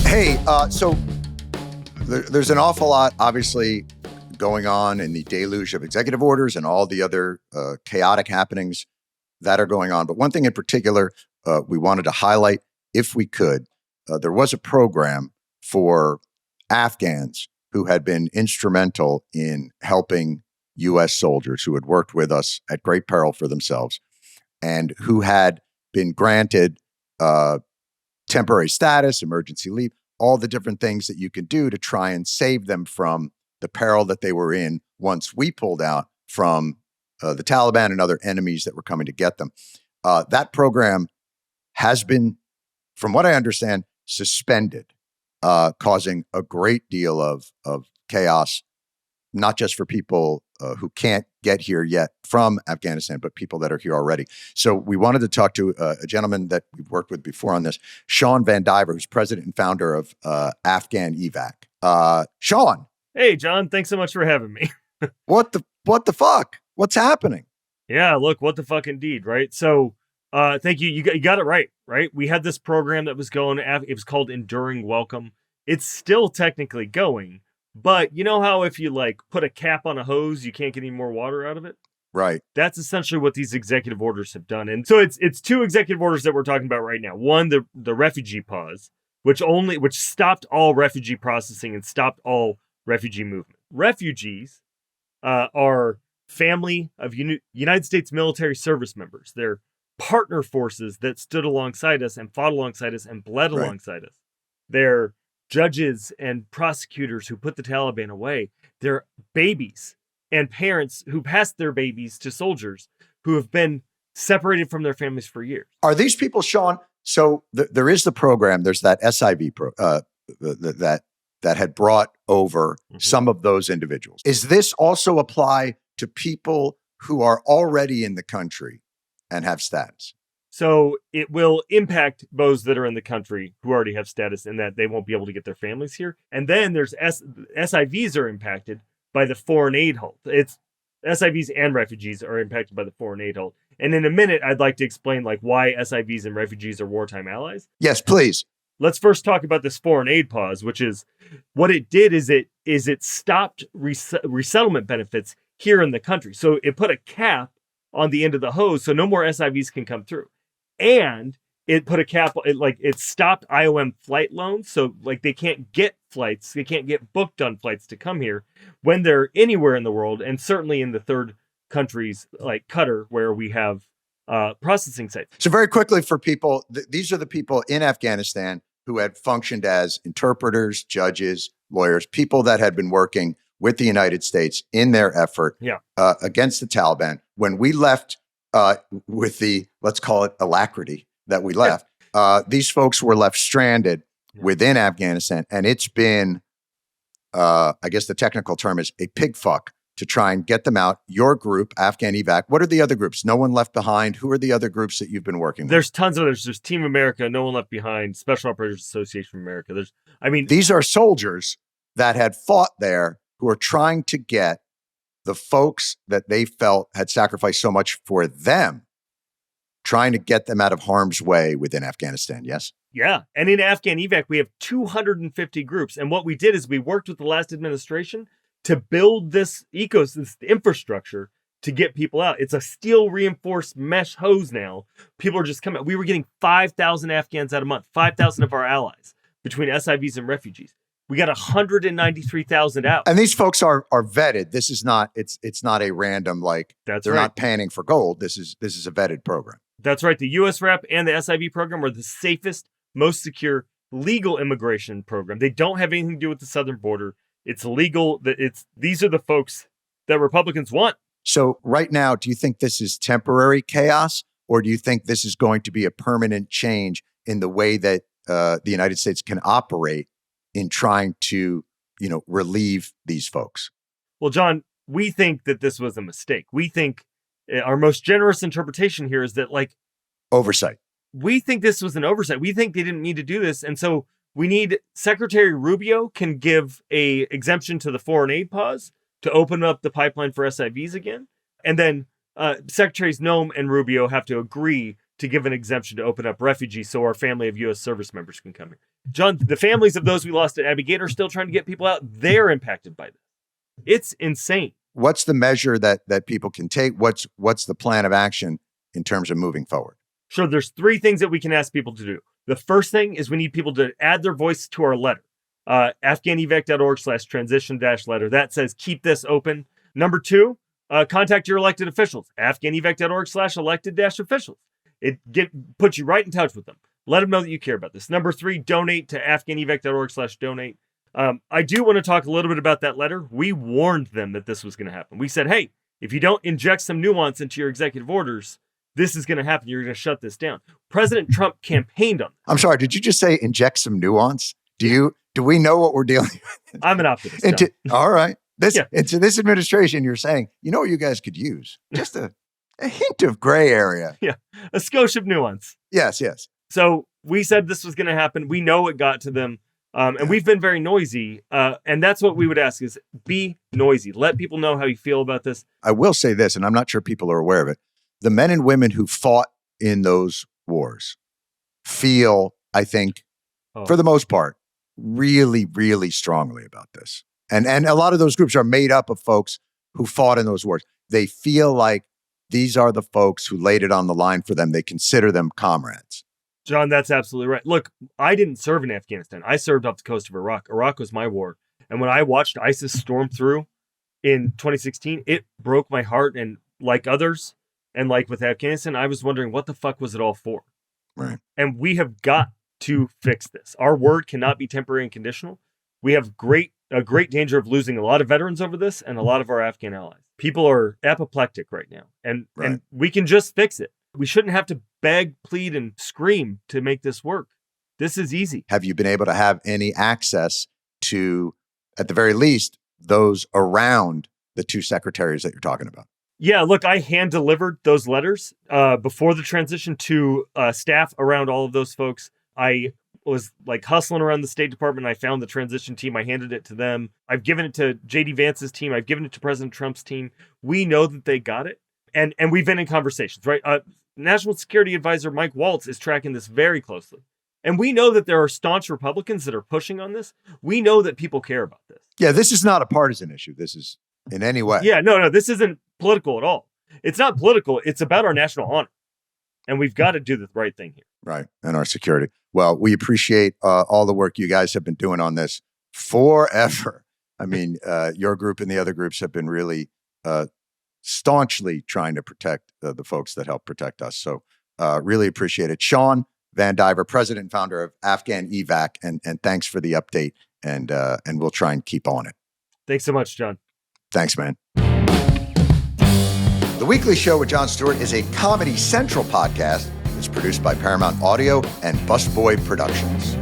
Hey, so there's an awful lot, obviously, going on in the deluge of executive orders and all the other chaotic happenings that are going on. But one thing in particular we wanted to highlight, if we could, there was a program for Afghans who had been instrumental in helping U.S. soldiers who had worked with us at great peril for themselves and who had been granted temporary status, emergency leave, all the different things that you can do to try and save them from the peril that they were in once we pulled out from the Taliban and other enemies that were coming to get them. That program has been, from what I understand, suspended, causing a great deal of chaos, not just for people who can't get here yet from Afghanistan, but people that are here already. So we wanted to talk to a gentleman that we've worked with before on this, Shawn VanDiver, who's president and founder of Afghan Evac. Shawn. Hey, John, thanks so much for having me. What the fuck? What's happening? Yeah, look, what the fuck indeed, right? So thank you. You got it right? We had this program that was going, it was called Enduring Welcome. It's still technically going. But you know how if you put a cap on a hose, you can't get any more water out of it? Right. That's essentially what these executive orders have done. And so it's two executive orders that we're talking about right now. One, the refugee pause, which stopped all refugee processing and stopped all refugee movement. Refugees are family of United States military service members. They're partner forces that stood alongside us and fought alongside us and bled alongside us. They're judges and prosecutors who put the Taliban away. They're babies and parents who passed their babies to soldiers who have been separated from their families for years. Are these people, Shawn? So there is the program. There's that SIV that had brought over some of those individuals. Is this also apply to people who are already in the country and have status? So it will impact those that are in the country who already have status in that they won't be able to get their families here. And then there's SIVs are impacted by the foreign aid halt. It's SIVs and refugees are impacted by the foreign aid halt. And in a minute, I'd like to explain why SIVs and refugees are wartime allies. Yes, please. Let's first talk about this foreign aid pause, which is what it did is it stopped resettlement benefits here in the country. So it put a cap on the end of the hose so no more SIVs can come through. And it put a cap, it stopped IOM flight loans. So they can't get flights, they can't get booked on flights to come here when they're anywhere in the world. And certainly in the third countries like Qatar, where we have processing sites. So very quickly for people, these are the people in Afghanistan who had functioned as interpreters, judges, lawyers, people that had been working with the United States in their effort against the Taliban. When we left with the, let's call it alacrity that we left, these folks were left stranded within Afghanistan. And it's been, I guess the technical term is a pig fuck to try and get them out. Your group, Afghan Evac, what are the other groups? No One Left Behind. Who are the other groups that you've been working with? There's tons of others. There's Team America, No One Left Behind, Special Operations Association of America. These are soldiers that had fought there who are trying to get the folks that they felt had sacrificed so much for them, trying to get them out of harm's way within Afghanistan, yes? Yeah. And in Afghan Evac, we have 250 groups. And what we did is we worked with the last administration to build this infrastructure to get people out. It's a steel reinforced mesh hose now. People are just coming. We were getting 5,000 Afghans out a month, 5,000 of our allies between SIVs and refugees. We got 193,000 out. And these folks are vetted. This is not, it's not a random, That's they're right. not panning for gold. This is a vetted program. That's right. The US REP and the SIV program are the safest, most secure legal immigration program. They don't have anything to do with the southern border. It's legal. These are the folks that Republicans want. So right now, do you think this is temporary chaos, or do you think this is going to be a permanent change in the way that the United States can operate in trying to, relieve these folks? Well, John, we think that this was a mistake. We think our most generous interpretation here is that oversight. We think this was an oversight. We think they didn't need to do this. And so we need Secretary Rubio can give a exemption to the foreign aid pause to open up the pipeline for SIVs again. And then Secretaries Noem and Rubio have to agree to give an exemption to open up refugees so our family of U.S. service members can come here. John, the families of those we lost at Abbey Gate are still trying to get people out. They're impacted by this. It's insane. What's the measure that people can take? What's the plan of action in terms of moving forward? Sure, there's 3 things that we can ask people to do. The first thing is we need people to add their voice to our letter. AfghanEvac.org/transition-letter. That says, keep this open. Number 2, contact your elected officials. AfghanEvac.org/elected-officials. It puts you right in touch with them. Let them know that you care about this. Number 3, donate to AfghanEvac.org/donate. I do want to talk a little bit about that letter. We warned them that this was going to happen. We said, hey, if you don't inject some nuance into your executive orders, this is going to happen. You're going to shut this down. President Trump campaigned on this. I'm sorry, did you just say inject some nuance? Do we know what we're dealing with? I'm an optimist. All right. Into this administration, you're saying, you know what you guys could use? Just a hint of gray area. Yeah. A skosh of nuance. Yes. So we said this was going to happen. We know it got to them. And we've been very noisy. And that's what we would ask is be noisy. Let people know how you feel about this. I will say this, and I'm not sure people are aware of it. The men and women who fought in those wars feel, I think, for the most part, really, really strongly about this. And a lot of those groups are made up of folks who fought in those wars. They feel like these are the folks who laid it on the line for them. They consider them comrades. John, that's absolutely right. Look, I didn't serve in Afghanistan. I served off the coast of Iraq. Iraq was my war. And when I watched ISIS storm through in 2016, it broke my heart. And like others, and like with Afghanistan, I was wondering what the fuck was it all for? Right. And we have got to fix this. Our word cannot be temporary and conditional. We have a great danger of losing a lot of veterans over this and a lot of our Afghan allies. People are apoplectic right now, and we can just fix it. We shouldn't have to beg, plead, and scream to make this work. This is easy. Have you been able to have any access to, at the very least, those around the 2 secretaries that you're talking about? Yeah, look, I hand-delivered those letters before the transition to staff around all of those folks. I was like hustling around the State Department. I found the transition team. I handed it to them. I've given it to J.D. Vance's team. I've given it to President Trump's team. We know that they got it. And we've been in conversations, right? National Security Advisor Mike Waltz is tracking this very closely. And we know that there are staunch Republicans that are pushing on this. We know that people care about this. Yeah, this is not a partisan issue. This is in any way. Yeah, no, this isn't political at all. It's not political. It's about our national honor. And we've got to do the right thing here. Right. And our security. Well, we appreciate all the work you guys have been doing on this forever. I mean, your group and the other groups have been really staunchly trying to protect the folks that help protect us. So really appreciate it. Shawn VanDiver, president and founder of Afghan Evac. And thanks for the update. And we'll try and keep on it. Thanks so much, John. Thanks, man. The Weekly Show with Jon Stewart is a Comedy Central podcast. It's produced by Paramount Audio and Busboy Productions.